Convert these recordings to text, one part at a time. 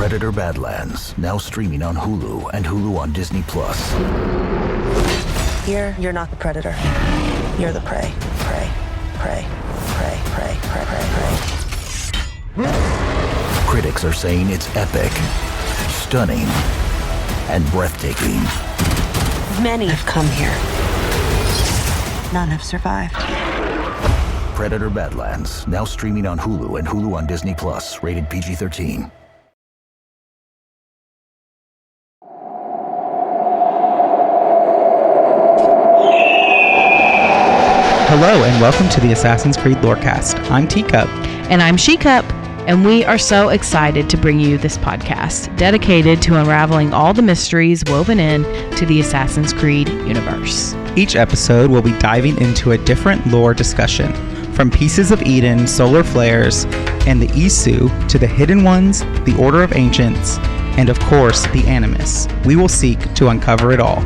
Predator Badlands, now streaming on Hulu and Hulu on Disney+. Here, you're not the predator. You're the prey. Prey. Prey. Prey. Prey. Prey. Prey. Prey. Critics are saying it's epic, stunning, and breathtaking. Many have come here. None have survived. Predator Badlands, now streaming on Hulu and Hulu on Disney+, rated PG-13. Hello and welcome to the Assassin's Creed Lorecast. I'm Teacup. And I'm She-Cup, and we are so excited to bring you this podcast dedicated to unraveling all the mysteries woven in to the Assassin's Creed universe. Each episode will be diving into a different lore discussion, from Pieces of Eden, solar flares, and the Isu to the Hidden Ones, the Order of Ancients, and of course, the Animus. We will seek to uncover it all.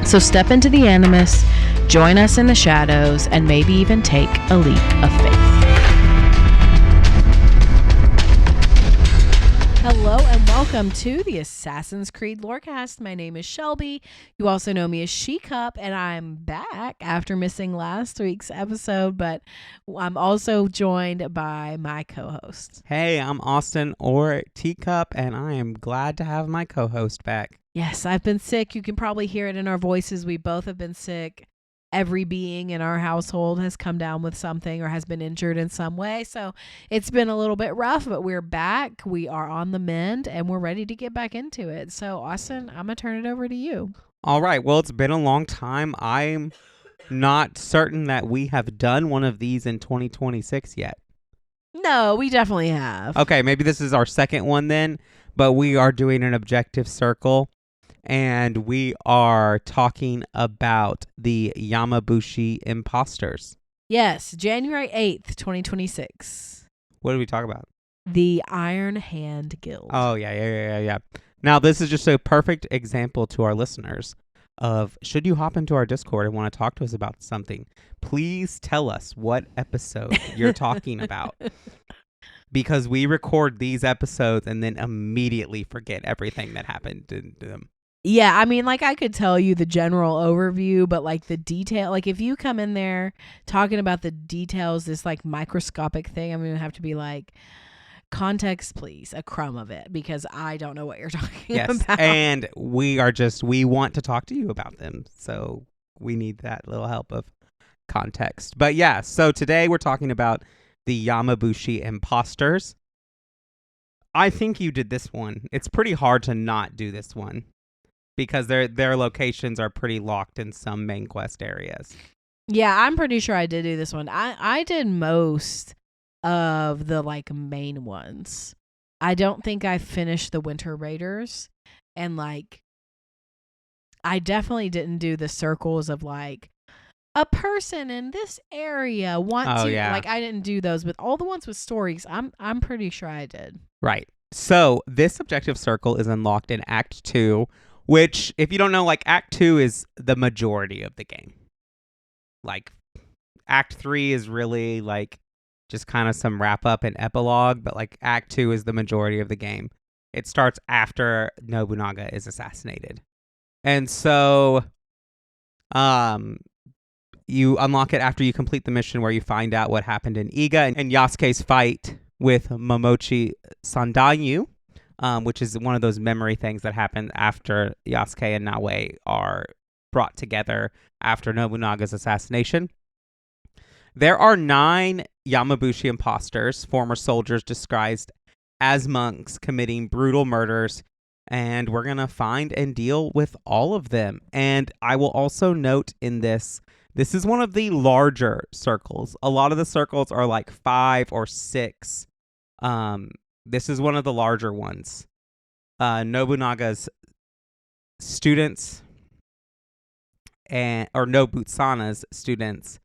So step into the Animus, join us in the shadows, and maybe even take a leap of faith. Hello and welcome to the Assassin's Creed Lorecast. My name is Shelby. You also know me as She-Cup, and I'm back after missing last week's episode, but I'm also joined by my co-host. Hey, I'm Austin or Teacup, and I am glad to have my co-host back. Yes, I've been sick. You can probably hear it in our voices. We both have been sick. Every being in our household has come down with something or has been injured in some way. So it's been a little bit rough, but we're back. We are on the mend and we're ready to get back into it. So Austin, I'm going to turn it over to you. All right. Well, it's been a long time. I'm not certain that we have done one of these in 2026 yet. No, we definitely have. Okay. Maybe this is our second one then, but we are doing an objective circle. And we are talking about the Yamabushi Imposters. Yes, January 8th, 2026. What did we talk about? The Iron Hand Guild. Oh, yeah. Now, this is just a perfect example to our listeners of, should you hop into our Discord and want to talk to us about something, please tell us what episode you're talking about. Because we record these episodes and then immediately forget everything that happened in them. Yeah, I mean, like, I could tell you the general overview, but, like, the detail, like, if you come in there talking about the details, this, like, microscopic thing, I'm going to have to be like, context, please, a crumb of it, because I don't know what you're talking about. And we want to talk to you about them, so we need that little help of context. But, yeah, so today we're talking about the Yamabushi Imposters. I think you did this one. It's pretty hard to not do this one, because their locations are pretty locked in some main quest areas. Yeah, I'm pretty sure I did do this one. I did most of the, like, main ones. I don't think I finished the Winter Raiders. And, like, I definitely didn't do the circles of, like, a person in this area like, I didn't do those. But all the ones with stories, I'm pretty sure I did. Right. So this objective circle is unlocked in Act 2, which, if you don't know, like, Act 2 is the majority of the game. Like, Act 3 is really, like, just kind of some wrap-up and epilogue, but, like, Act 2 is the majority of the game. It starts after Nobunaga is assassinated. And so, you unlock it after you complete the mission where you find out what happened in Iga and Yasuke's fight with Momochi Sandayu. Which is one of those memory things that happened after Yasuke and Naoe are brought together after Nobunaga's assassination. There are 9 Yamabushi imposters, former soldiers disguised as monks, committing brutal murders, and we're going to find and deal with all of them. And I will also note in this is one of the larger circles. A lot of the circles are like 5 or 6. This is one of the larger ones. Nobunaga's students or Nobutsana's students,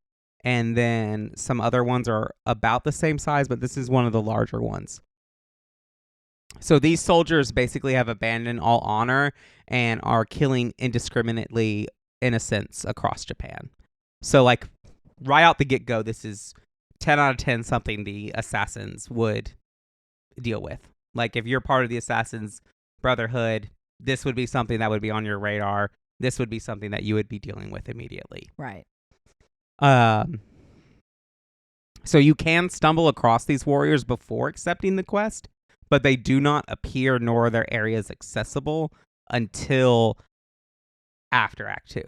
and then some other ones are about the same size, but this is one of the larger ones. So these soldiers basically have abandoned all honor and are killing indiscriminately innocents across Japan. So, like, right out the get-go, this is 10 out of 10 something the assassins would deal with. Like if you're part of the Assassin's Brotherhood, this would be something that would be on your radar. This would be something that you would be dealing with immediately. Right. So you can stumble across these warriors before accepting the quest, but they do not appear nor are their areas accessible until after Act 2.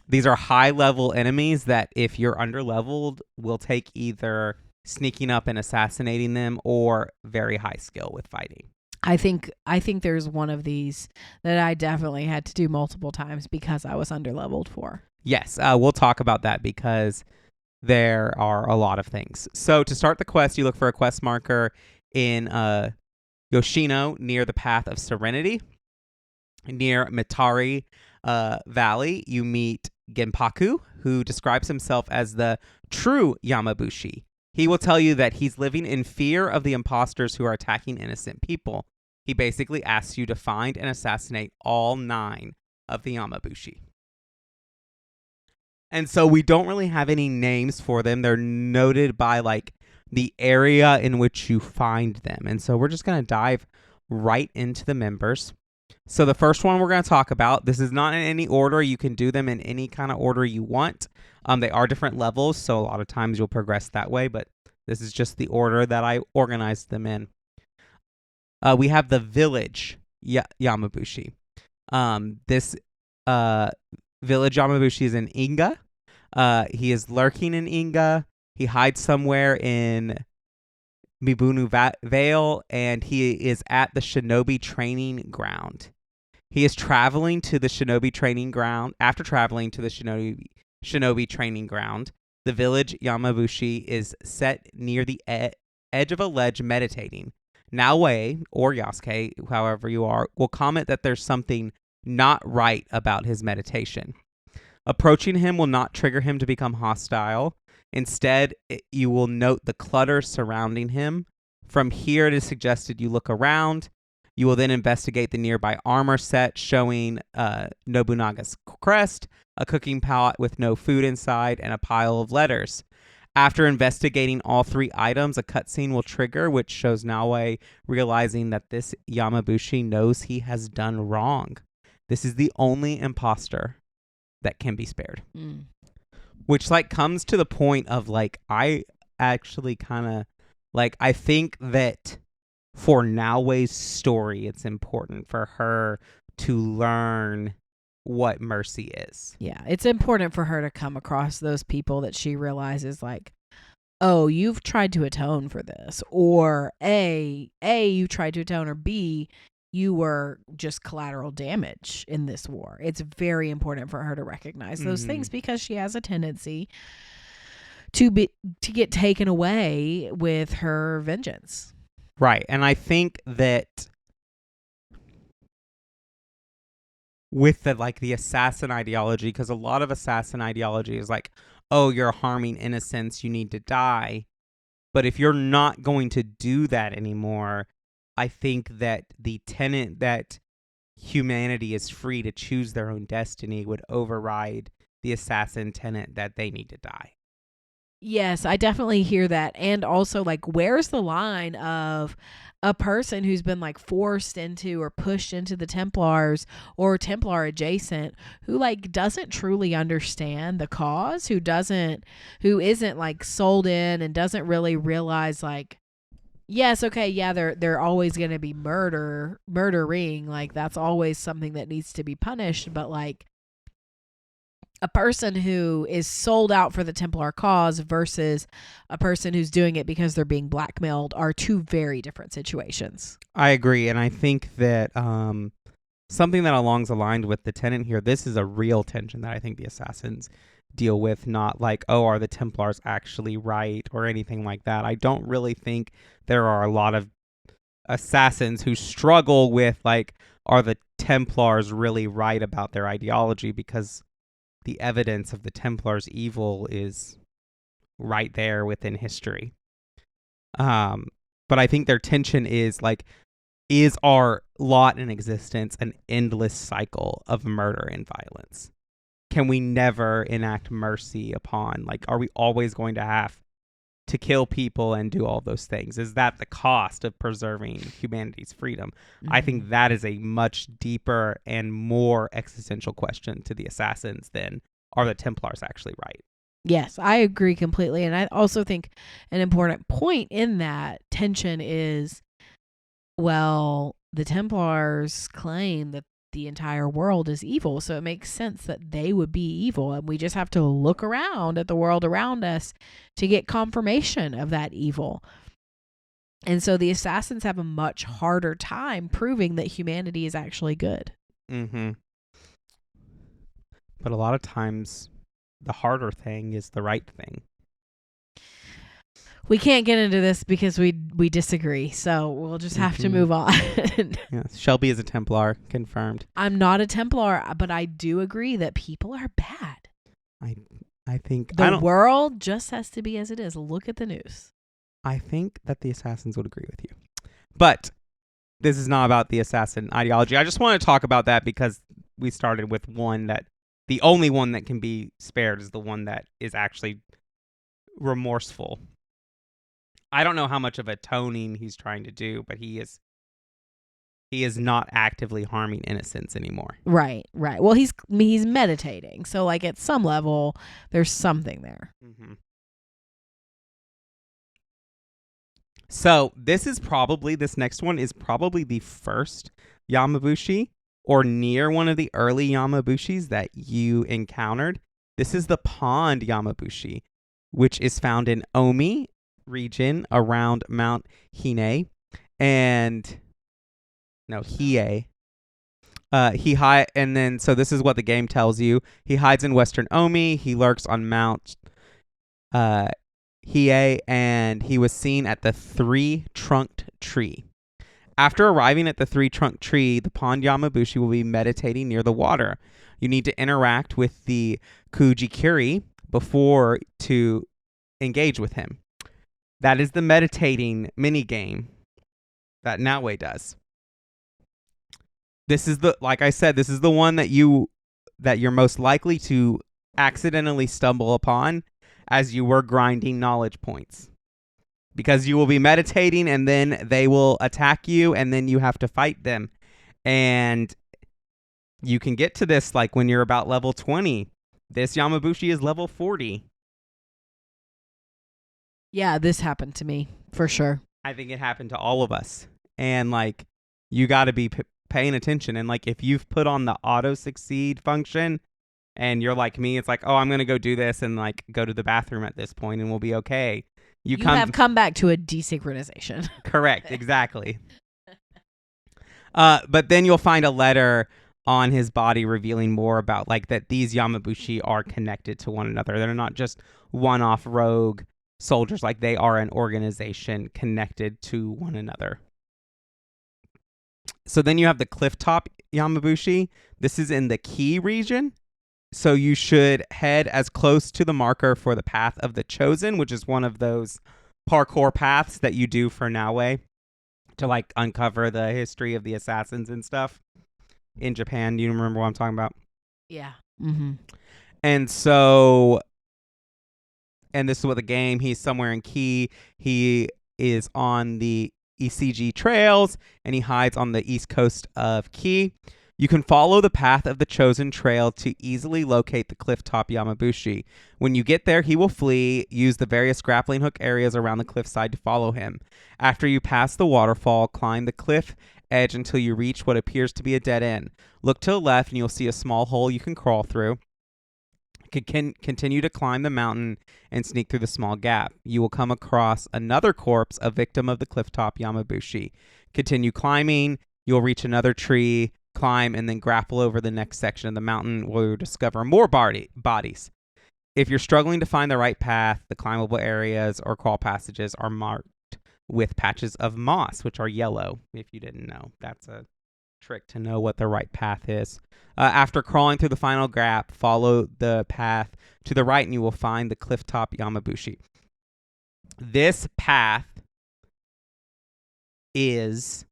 These are high-level enemies that, if you're underleveled, will take either sneaking up and assassinating them or very high skill with fighting. I think there's one of these that I definitely had to do multiple times because I was underleveled for. Yes, we'll talk about that because there are a lot of things. So to start the quest, you look for a quest marker in Yoshino near the Path of Serenity. Near Mitari Valley, you meet Genpaku, who describes himself as the true Yamabushi. He will tell you that he's living in fear of the imposters who are attacking innocent people. He basically asks you to find and assassinate all 9 of the Yamabushi. And so we don't really have any names for them. They're noted by like the area in which you find them. And so we're just going to dive right into the members. So the first one we're going to talk about, this is not in any order. You can do them in any kind of order you want. They are different levels, so a lot of times you'll progress that way, but this is just the order that I organized them in. We have the village Yamabushi. This village Yamabushi is in Inga. He is lurking in Inga. He hides somewhere in Mibunu Vale, and he is at the Shinobi training ground. He is traveling to the Shinobi training ground. After traveling to the Shinobi training ground, the village Yamabushi is set near the edge of a ledge meditating. Naoe, or Yasuke, however you are, will comment that there's something not right about his meditation. Approaching him will not trigger him to become hostile. Instead, you will note the clutter surrounding him. From here, it is suggested you look around. You will then investigate the nearby armor set showing Nobunaga's crest, a cooking pot with no food inside, and a pile of letters. After investigating all 3 items, a cutscene will trigger, which shows Naoe realizing that this Yamabushi knows he has done wrong. This is the only imposter that can be spared. Which like comes to the point of like, I actually kind of like, I think that for Naoe's story, it's important for her to learn what mercy is. Yeah, it's important for her to come across those people that she realizes like, oh, you've tried to atone for this, or A, you tried to atone, or B, you were just collateral damage in this war. It's very important for her to recognize those things because she has a tendency to get taken away with her vengeance. Right. And I think that with the assassin ideology, because a lot of assassin ideology is like, oh, you're harming innocents, you need to die. But if you're not going to do that anymore, I think that the tenet that humanity is free to choose their own destiny would override the assassin tenet that they need to die. Yes, I definitely hear that. And also, like, where's the line of a person who's been like forced into or pushed into the Templars or Templar adjacent, who like doesn't truly understand the cause, who isn't like sold in and doesn't really realize like, yes, okay, yeah, they're always going to be murdering, like that's always something that needs to be punished, but like a person who is sold out for the Templar cause versus a person who's doing it because they're being blackmailed are 2 very different situations. I agree, and I think that something that along the lines with the tenant here, this is a real tension that I think the assassins deal with, not like, oh, are the Templars actually right or anything like that. I don't really think there are a lot of assassins who struggle with like, are the Templars really right about their ideology, because the evidence of the Templars' evil is right there within history. But I think their tension is like, is our lot in existence an endless cycle of murder and violence? Can we never enact mercy upon, like, are we always going to have to kill people and do all those things? Is that the cost of preserving humanity's freedom? I think that is a much deeper and more existential question to the assassins than are the Templars actually right? Yes, I agree completely. And I also think an important point in that tension is, well, the Templars claim that the entire world is evil, so it makes sense that they would be evil, and we just have to look around at the world around us to get confirmation of that evil. And so the assassins have a much harder time proving that humanity is actually good. Mm-hmm. But a lot of times the harder thing is the right thing. We can't get into this because we disagree, so we'll just have to move on. Yes. Shelby is a Templar, confirmed. I'm not a Templar, but I do agree that people are bad. I think the world just has to be as it is. Look at the news. I think that the assassins would agree with you. But this is not about the assassin ideology. I just want to talk about that because we started with one that the only one that can be spared is the one that is actually remorseful. I don't know how much of atoning he's trying to do, but he is not actively harming innocents anymore. Right. Well, he's meditating, so like at some level, there's something there. Mm-hmm. So this next one is probably the first Yamabushi or near one of the early Yamabushis that you encountered. This is the pond Yamabushi, which is found in Omi region around Mount Hiei. So this is what the game tells you. He hides in western Omi. He lurks on Mount Hiei, and he was seen at the three-trunked tree. After arriving at the three-trunked tree, the pond Yamabushi will be meditating near the water. You need to interact with the Kujikiri before to engage with him. That is the meditating minigame that Naue does. This is like I said, this is the one that you're most likely to accidentally stumble upon as you were grinding knowledge points. Because you will be meditating and then they will attack you and then you have to fight them. And you can get to this like when you're about level 20. This Yamabushi is level 40. Yeah, this happened to me for sure. I think it happened to all of us. And like you got to be paying attention. And like if you've put on the auto succeed function and you're like me, it's like, oh, I'm going to go do this and like go to the bathroom at this point and we'll be okay. You have come back to a desynchronization. Correct, exactly. But then you'll find a letter on his body revealing more about like that these Yamabushi are connected to one another. They're not just one-off rogue soldiers, like they are an organization connected to one another. So then you have the Clifftop Yamabushi. This is in the Key region. So you should head as close to the marker for the Path of the Chosen, which is one of those parkour paths that you do for Naue to like uncover the history of the assassins and stuff in Japan. Do you remember what I'm talking about? Yeah. Mm-hmm. And this is what the game, he's somewhere in Key. He is on the ECG trails and he hides on the east coast of Key. You can follow the Path of the Chosen trail to easily locate the Clifftop Yamabushi. When you get there, he will flee. Use the various grappling hook areas around the cliffside to follow him. After you pass the waterfall, climb the cliff edge until you reach what appears to be a dead end. Look to the left and you'll see a small hole you can crawl through. Can continue to climb the mountain and sneak through the small gap. You will come across another corpse, a victim of the Clifftop Yamabushi. Continue climbing. You'll reach another tree, climb, and then grapple over the next section of the mountain where you'll discover more bodies. If you're struggling to find the right path, the climbable areas or crawl passages are marked with patches of moss, which are yellow. If you didn't know, that's a trick to know what the right path is. After crawling through the final gap, follow the path to the right and you will find the Clifftop Yamabushi. This path is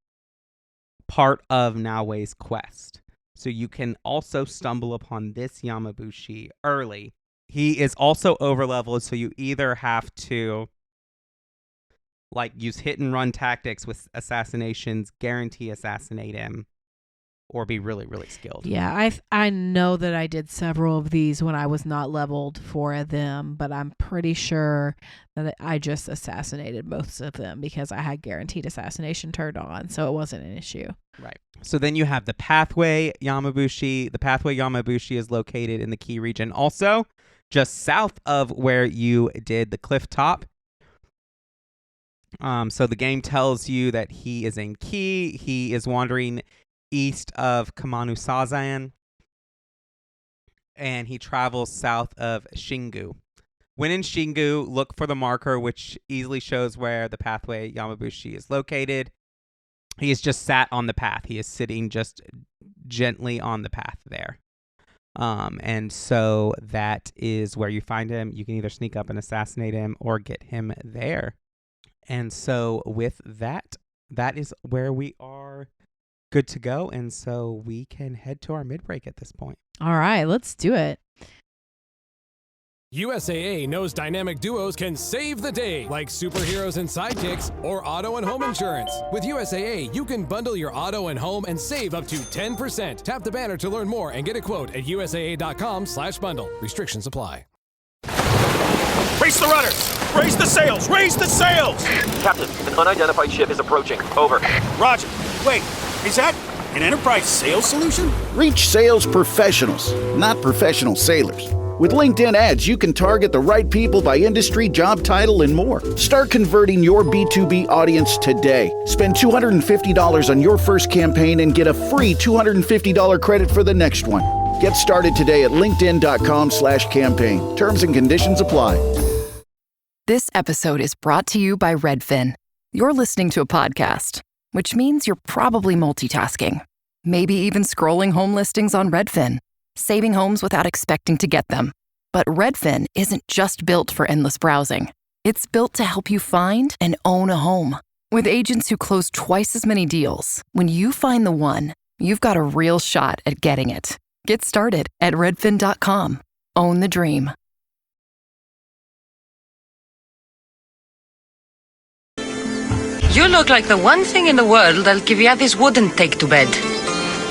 part of Naue's quest. So you can also stumble upon this Yamabushi early. He is also overleveled, so you either have to like use hit and run tactics with assassinations, guarantee assassinate him, or be really, really skilled. Yeah, I know that I did several of these when I was not leveled for them, but I'm pretty sure that I just assassinated most of them because I had guaranteed assassination turned on, so it wasn't an issue. Right. So then you have the Pathway Yamabushi. The Pathway Yamabushi is located in the Key region, also just south of where you did the cliff top. So the game tells you that he is in Key. He is wandering east of Kamanu-Sazan, and he travels south of Shingu. When in Shingu, look for the marker, which easily shows where the Pathway Yamabushi is located. He is just sat on the path. He is sitting just gently on the path there. And so that is where you find him. You can either sneak up and assassinate him or get him there. And so with that, that is where we are good to go. And so we can head to our mid-break at this point. All right, let's do it. USAA knows dynamic duos can save the day, like superheroes and sidekicks, or auto and home insurance. With USAA, you can bundle your auto and home and save up to 10%. Tap the banner to learn more and get a quote at USAA.com/bundle. Restrictions apply. Raise the rudders! Raise the sails! Raise the sails! Captain, an unidentified ship is approaching. Over. Roger. Wait, is that an Enterprise sales solution? Reach sales professionals, not professional sailors. With LinkedIn ads, you can target the right people by industry, job title, and more. Start converting your B2B audience today. Spend $250 on your first campaign and get a free $250 credit for the next one. Get started today at linkedin.com/campaign. Terms and conditions apply. This episode is brought to you by Redfin. You're listening to a podcast, which means you're probably multitasking. Maybe even scrolling home listings on Redfin, saving homes without expecting to get them. But Redfin isn't just built for endless browsing. It's built to help you find and own a home. With agents who close twice as many deals, when you find the one, you've got a real shot at getting it. Get started at redfin.com. Own the dream. You look like the one thing in the world that'll give Yathis wouldn't take to bed.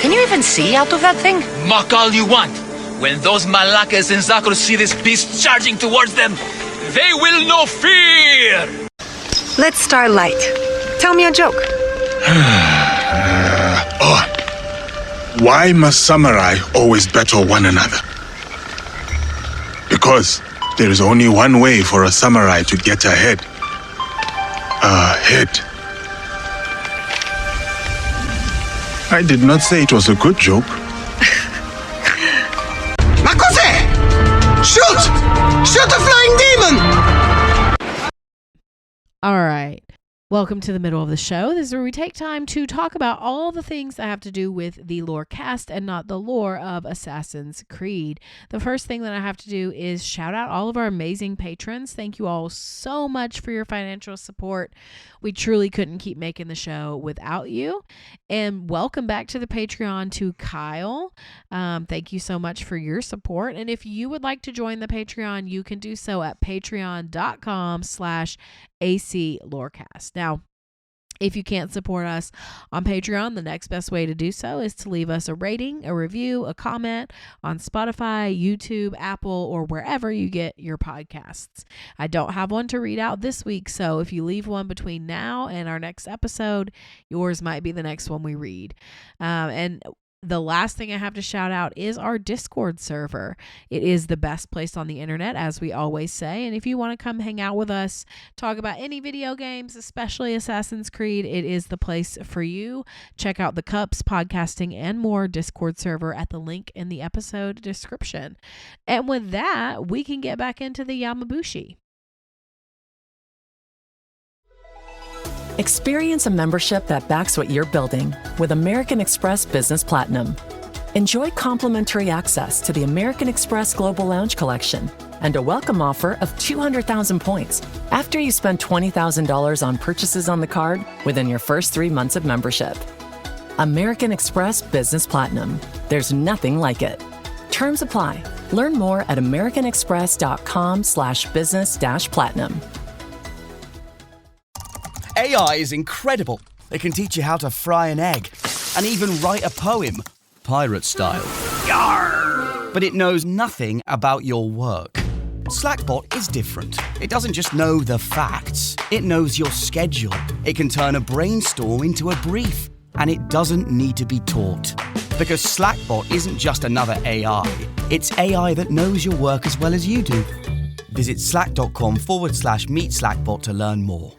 Can you even see out of that thing? Mock all you want. When those Malakas and Zakros see this beast charging towards them, they will know fear! Let's start light. Tell me a joke. Why must samurai always battle one another? Because there is only one way for a samurai to get ahead. Ahead. I did not say it was a good joke. Makose! Shoot! Shoot a flying demon! All right. Welcome to the middle of the show. This is where we take time to talk about all the things that have to do with the lore cast and not the lore of Assassin's Creed. The first thing that I have to do is shout out all of our amazing patrons. Thank you all so much for your financial support. We truly couldn't keep making the show without you. And welcome back to the Patreon to Kyle. Thank you so much for your support. And if you would like to join the Patreon, you can do so at patreon.com/ACLorecast. Now, if you can't support us on Patreon, the next best way to do so is to leave us a rating, a review, a comment on Spotify, YouTube, Apple, or wherever you get your podcasts. I don't have one to read out this week, so if you leave one between now and our next episode, yours might be the next one we read. And the last thing I have to shout out is our Discord server. It is the best place on the internet, as we always say. And if you want to come hang out with us, talk about any video games, especially Assassin's Creed, it is the place for you. Check out the Cups, Podcasting, and More Discord server at the link in the episode description. And with that, we can get back into the Yamabushi. Experience a membership that backs what you're building with American Express Business Platinum. Enjoy complimentary access to the American Express Global Lounge Collection and a welcome offer of 200,000 points after you spend $20,000 on purchases on the card within your first 3 months of membership. American Express Business Platinum. There's nothing like it. Terms apply. Learn more at americanexpress.com/business-platinum. AI is incredible. It can teach you how to fry an egg and even write a poem, pirate style. Yarr! But it knows nothing about your work. Slackbot is different. It doesn't just know the facts. It knows your schedule. It can turn a brainstorm into a brief. And it doesn't need to be taught. Because Slackbot isn't just another AI. It's AI that knows your work as well as you do. Visit slack.com/meet Slackbot to learn more.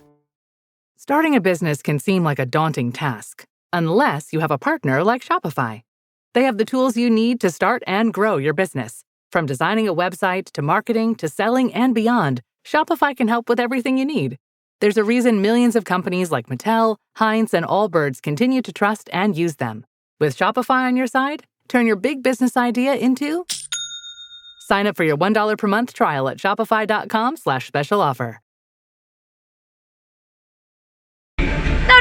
Starting a business can seem like a daunting task, unless you have a partner like Shopify. They have the tools you need to start and grow your business. From designing a website to marketing to selling and beyond, Shopify can help with everything you need. There's a reason millions of companies like Mattel, Heinz, and Allbirds continue to trust and use them. With Shopify on your side, turn your big business idea into... Sign up for your $1 per month trial at shopify.com/special offer.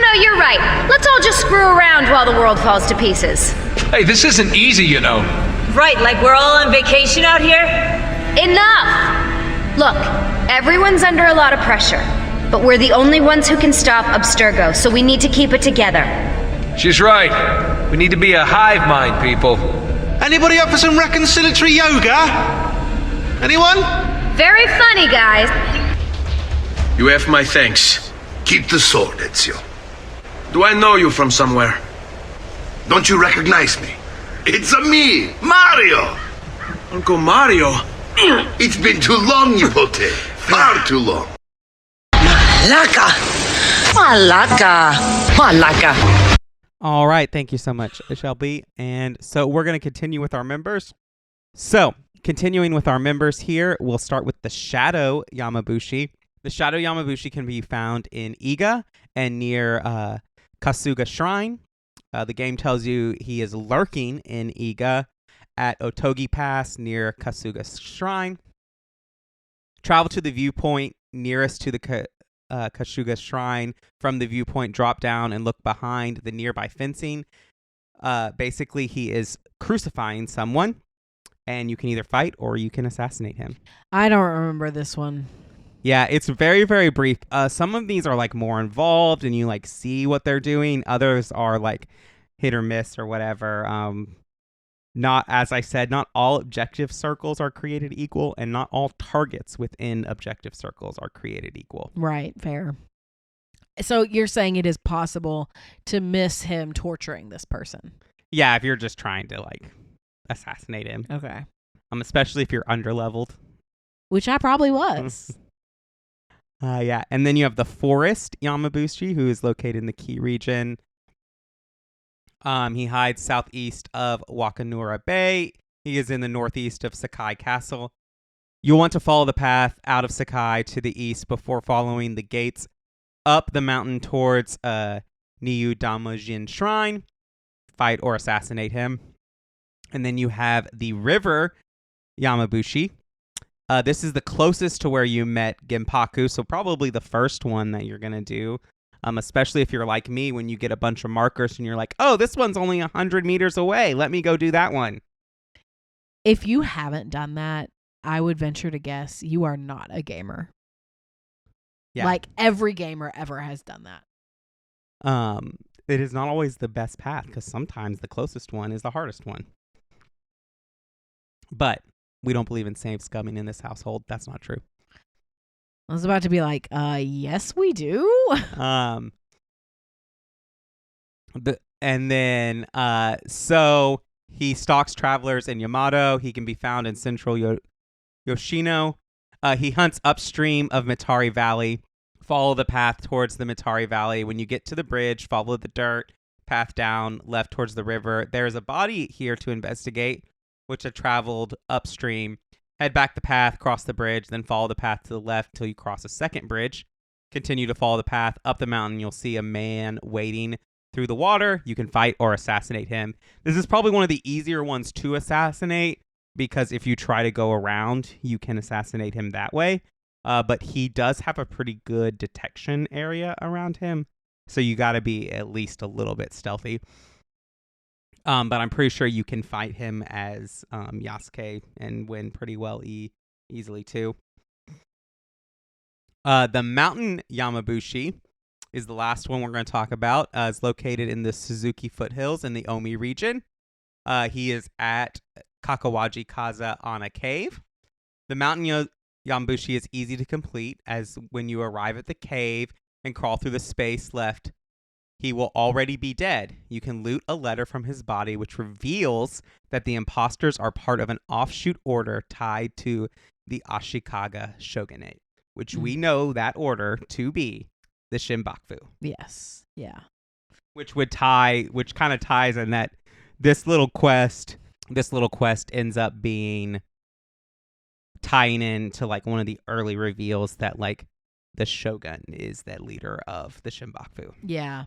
No, you're right. Let's all just screw around while the world falls to pieces. Hey, this isn't easy, you know. Right, like we're all on vacation out here? Enough! Look, everyone's under a lot of pressure, but we're the only ones who can stop Abstergo, so we need to keep it together. She's right. We need to be a hive mind, people. Anybody up for some reconciliatory yoga? Anyone? Very funny, guys. You have my thanks. Keep the sword, Ezio. Do I know you from somewhere? Don't you recognize me? It's a me, Mario! Uncle Mario? It's been too long, Nipote. Far too long. Malaka! Malaka! Malaka! All right, thank you so much, Shelby. And so we're going to continue with our members. So, continuing with our members here, we'll start with the Shadow Yamabushi. The Shadow Yamabushi can be found in Iga and near Kasuga Shrine. The game tells you he is lurking in Iga at Otogi Pass near Kasuga Shrine. Travel to the viewpoint nearest to the Kasuga Shrine. From the viewpoint, drop down and look behind the nearby fencing. Basically, he is crucifying someone, and you can either fight or you can assassinate him. I don't remember this one. Yeah, it's very, very brief. Some of these are like more involved and you like see what they're doing. Others are like hit or miss or whatever. Not, as I said, not all objective circles are created equal and not all targets within objective circles are created equal. Right, fair. So you're saying it is possible to miss him torturing this person? Yeah, if you're just trying to like assassinate him. Okay. Especially if you're underleveled. Which I probably was. Yeah, and then you have the Forest Yamabushi, who is located in the Key region. He hides southeast of Wakanura Bay. He is in the northeast of Sakai Castle. You'll want to follow the path out of Sakai to the east before following the gates up the mountain towards Niyu Damojin Shrine. Fight or assassinate him. And then you have the River Yamabushi. This is the closest to where you met Genpaku, so probably the first one that you're going to do, especially if you're like me when you get a bunch of markers and you're like, oh, this one's only 100 meters away. Let me go do that one. If you haven't done that, I would venture to guess you are not a gamer. Yeah. Like every gamer ever has done that. It is not always the best path because sometimes the closest one is the hardest one. But we don't believe in save scumming in this household. That's not true. I was about to be like, yes, we do. So he stalks travelers in Yamato. He can be found in central Yoshino. He hunts upstream of Mitari Valley. Follow the path towards the Mitari Valley. When you get to the bridge, follow the dirt path down, left towards the river. There's a body here to investigate, which had traveled upstream. Head back the path, cross the bridge, then follow the path to the left till you cross a second bridge. Continue to follow the path up the mountain. You'll see a man wading through the water. You can fight or assassinate him. This is probably one of the easier ones to assassinate because if you try to go around, you can assassinate him that way. But he does have a pretty good detection area around him, so you got to be at least a little bit stealthy. But I'm pretty sure you can fight him as Yasuke and win pretty well easily too. The Mountain Yamabushi. is the last one we're going to talk about. It's located in the Suzuki foothills in the Omi region. He is at Kakawaji Kaza on a cave. The mountain Yamabushi is easy to complete, as when you arrive at the cave and crawl through the space left, he will already be dead. You can loot a letter from his body, which reveals that the imposters are part of an offshoot order tied to the Ashikaga shogunate, which we know that order to be the Shinbaku. Yes. Yeah. Which kind of ties in that this little quest ends up being tying into like one of the early reveals that like the shogun is the leader of the Shinbaku. Yeah.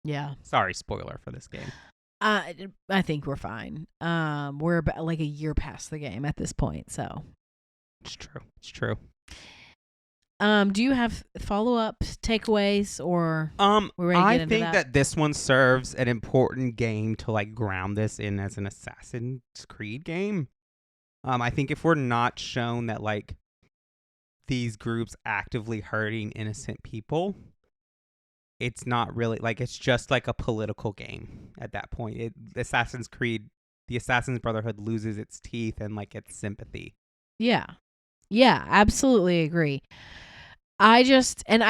Yeah. Sorry, spoiler for this game. I think we're fine. We're about like a year past the game at this point, so it's true. Do you have follow-up takeaways or we're ready to get into think that this one serves an important game to like ground this in as an Assassin's Creed game. I think if we're not shown that like these groups actively hurting innocent people, it's not really like, it's just like a political game at that point. Assassin's Creed, the Assassin's Brotherhood loses its teeth and like its sympathy. Yeah, absolutely agree. I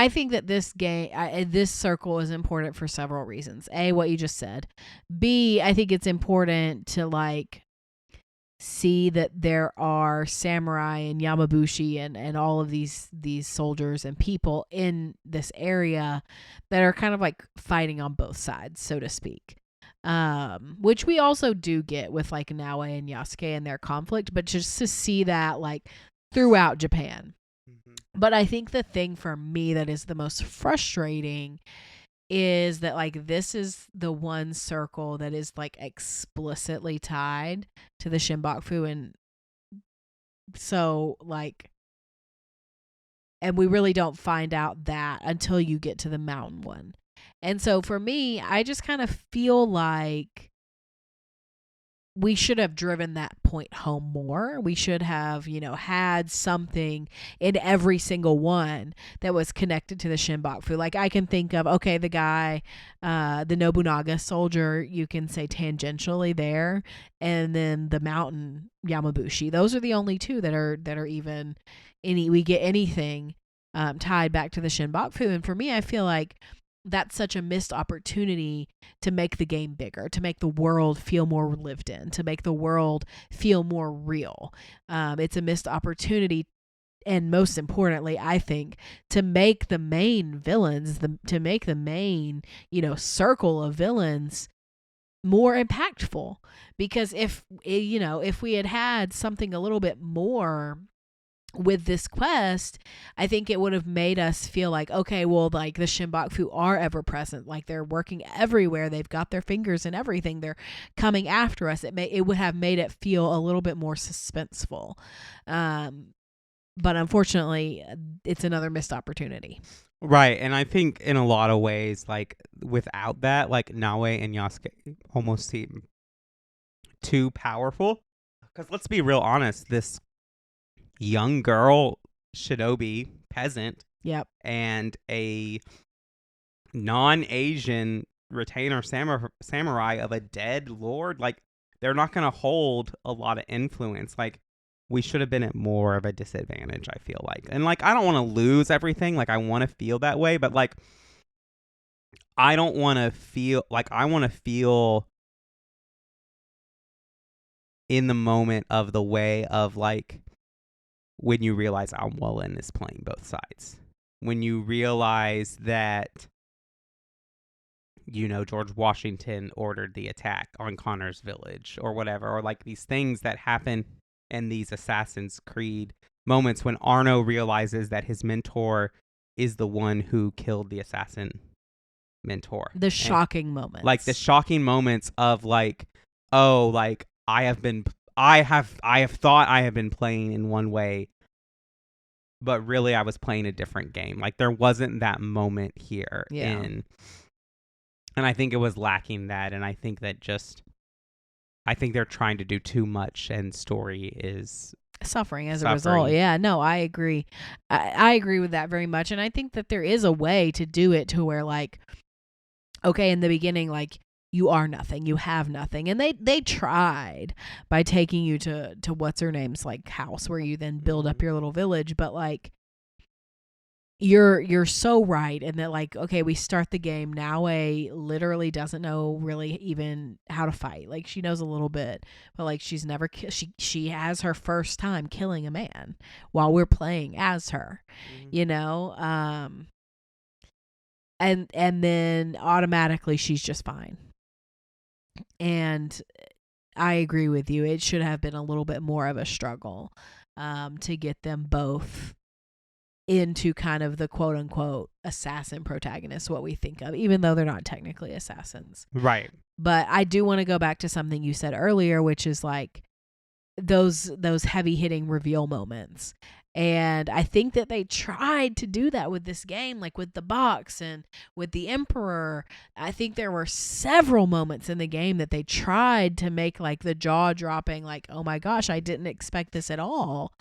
think that this game, this circle is important for several reasons. A, what you just said. B, I think it's important to like see that there are samurai and Yamabushi and all of these soldiers and people in this area that are kind of like fighting on both sides, so to speak. Which we also do get with like Naoe and Yasuke and their conflict, but just to see that like throughout Japan. But I think the thing for me that is the most frustrating is that like this is the one circle that is like explicitly tied to the Shinbaku, and so like, and we really don't find out that until you get to the mountain one. And so for me, I just kind of feel like we should have driven that point home more. We should have, had something in every single one that was connected to the Shinbaku. Like I can think of, okay, the guy, the Nobunaga soldier, you can say tangentially there, and then the mountain Yamabushi. Those are the only two that are even we get anything tied back to the Shinbaku. And for me, I feel like that's such a missed opportunity to make the game bigger, to make the world feel more lived in, to make the world feel more real. It's a missed opportunity, and most importantly, I think, to make the main villains, to make the main, circle of villains more impactful. Because if we had something a little bit more with this quest, I think it would have made us feel like, okay, well, like the Shinbaku are ever present, like they're working everywhere, they've got their fingers in everything, they're coming after us. It would have made it feel a little bit more suspenseful, but unfortunately, it's another missed opportunity. Right, and I think in a lot of ways, like without that, like Naoe and Yasuke almost seem too powerful. Because let's be real honest, this young girl shinobi peasant, and a non-Asian retainer samurai of a dead lord, like they're not going to hold a lot of influence. Like we should have been at more of a disadvantage, I feel like. And like I don't want to lose everything, like I want to feel that way, but like I don't want to feel like, I want to feel in the moment of the way of like when you realize Almwellen is playing both sides. When you realize that, George Washington ordered the attack on Connor's village or whatever, or like these things that happen in these Assassin's Creed moments when Arno realizes that his mentor is the one who killed the assassin mentor. The shocking moments. Like the shocking moments of like, oh, like I have thought I have been playing in one way, but really I was playing a different game. Like there wasn't that moment here. And I think it was lacking that. And I think that I think they're trying to do too much, and story is suffering as a result. Yeah, no, I agree. I agree with that very much. And I think that there is a way to do it to where, like, okay, in the beginning, like, you are nothing, you have nothing. And they tried by taking you to what's her name's like house where you then build up your little village. But like, you're so right in that, like, okay, we start the game. Naue literally doesn't know really even how to fight. Like, she knows a little bit, but like, she's never she has her first time killing a man while we're playing as her, you know. And then automatically she's just fine. And I agree with you. It should have been a little bit more of a struggle to get them both into kind of the quote unquote assassin protagonist, what we think of, even though they're not technically assassins. Right. But I do want to go back to something you said earlier, which is like those heavy hitting reveal moments. And I think that they tried to do that with this game, like with the box and with the Emperor. I think there were several moments in the game that they tried to make like the jaw dropping, like, oh my gosh, I didn't expect this at all.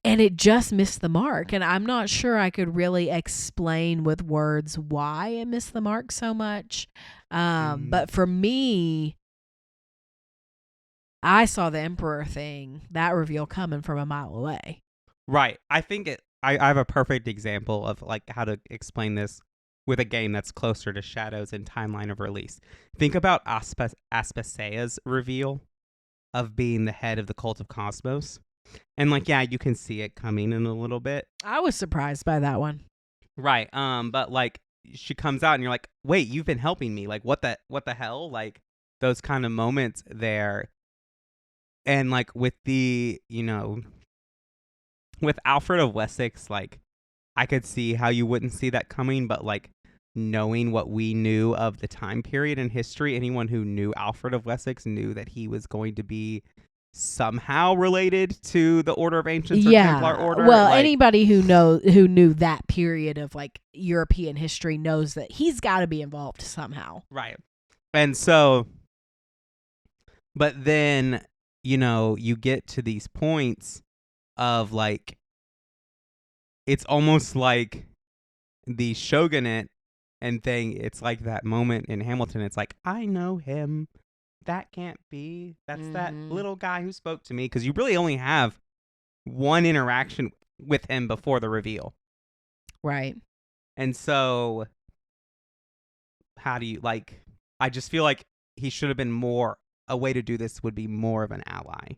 And it just missed the mark. And I'm not sure I could really explain with words why it missed the mark so much. But for me, I saw the Emperor thing, that reveal coming from a mile away. Right. I think I have a perfect example of like how to explain this with a game that's closer to Shadows in timeline of release. Think about Aspasea's reveal of being the head of the Cult of Cosmos. And like, yeah, you can see it coming in a little bit. I was surprised by that one. Right. But like, she comes out and you're like, wait, you've been helping me. Like, what the hell? Like, those kind of moments there. And like with the, you know, with Alfred of Wessex, like, I could see how you wouldn't see that coming, but like, knowing what we knew of the time period in history, anyone who knew Alfred of Wessex knew that he was going to be somehow related to the Order of Ancients or Templar Order. Well, like, anybody who knew that period of like European history knows that he's got to be involved somehow. Right. And so, but then, you know, you get to these points of like, it's almost like the shogunate and thing. It's like that moment in Hamilton. It's like, I know him. That can't be. That's that little guy who spoke to me. Because you really only have one interaction with him before the reveal. Right. And so, how do you, like, I just feel like he should have been more, a way to do this would be more of an ally,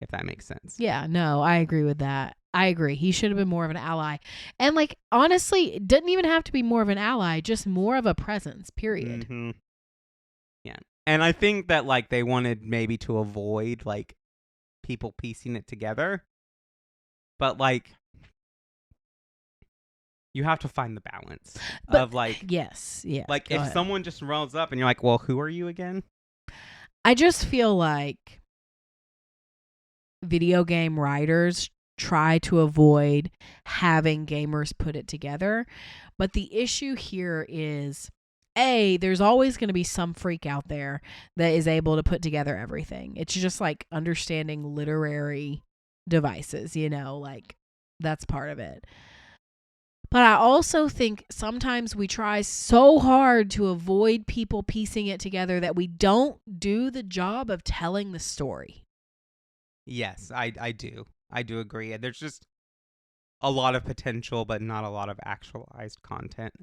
if that makes sense. Yeah, no, I agree with that. I agree. He should have been more of an ally. And like, honestly, it didn't even have to be more of an ally, just more of a presence, period. Mm-hmm. Yeah. And I think that like they wanted maybe to avoid like people piecing it together. But like, you have to find the balance of like, yes. Like if someone just rolls up and you're like, well, who are you again? I just feel like video game writers try to avoid having gamers put it together. But the issue here is, there's always going to be some freak out there that is able to put together everything. It's just like understanding literary devices, you know, like that's part of it. But I also think sometimes we try so hard to avoid people piecing it together that we don't do the job of telling the story. Yes, I do. I do agree. There's just a lot of potential, but not a lot of actualized content.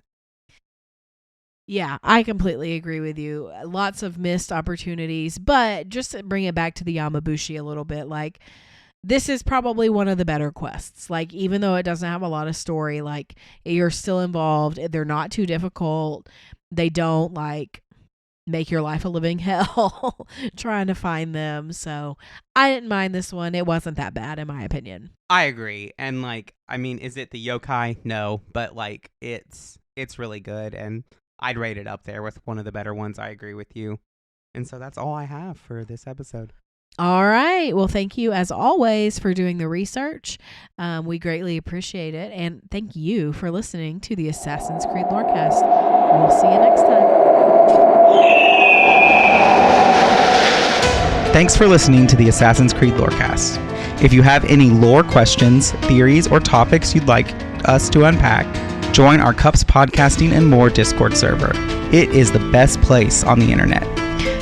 Yeah, I completely agree with you. Lots of missed opportunities, but just to bring it back to the Yamabushi a little bit, like this is probably one of the better quests. Like even though it doesn't have a lot of story, like you're still involved. They're not too difficult. They don't like make your life a living hell trying to find them. So I didn't mind this one. It wasn't that bad in my opinion. I agree. And like, I mean, is it the yokai? No, but like it's really good and I'd rate it up there with one of the better ones. I agree with you. And so that's all I have for this episode. All right. Well, thank you as always for doing the research. We greatly appreciate it. And thank you for listening to the Assassin's Creed Lorecast. We'll see you next time. Thanks for listening to the Assassin's Creed Lorecast. If you have any lore questions, theories, or topics you'd like us to unpack, join our Cups Podcasting and More Discord server. It is the best place on the internet.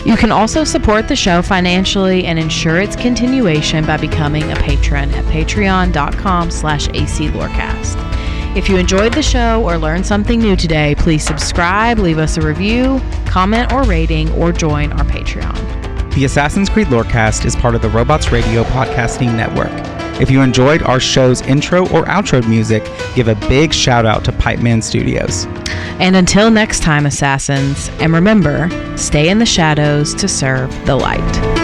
You can also support the show financially and ensure its continuation by becoming a patron at patreon.com/aclorecast. If you enjoyed the show or learned something new today, please subscribe, leave us a review, comment or rating, or join our Patreon. The Assassin's Creed Lorecast is part of the Robots Radio Podcasting Network. If you enjoyed our show's intro or outro music, give a big shout out to Pipeman Studios. And until next time, Assassins, and remember, stay in the shadows to serve the light.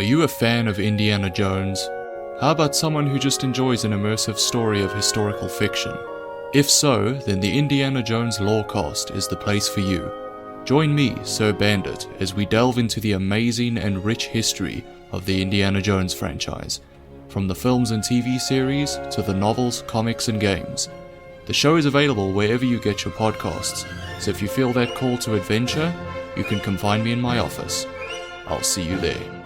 Are you a fan of Indiana Jones? How about someone who just enjoys an immersive story of historical fiction? If so, then the Indiana Jones Lorecast is the place for you. Join me, Sir Bandit, as we delve into the amazing and rich history of the Indiana Jones franchise, from the films and TV series to the novels, comics, and games. The show is available wherever you get your podcasts, so if you feel that call to adventure, you can come find me in my office. I'll see you there.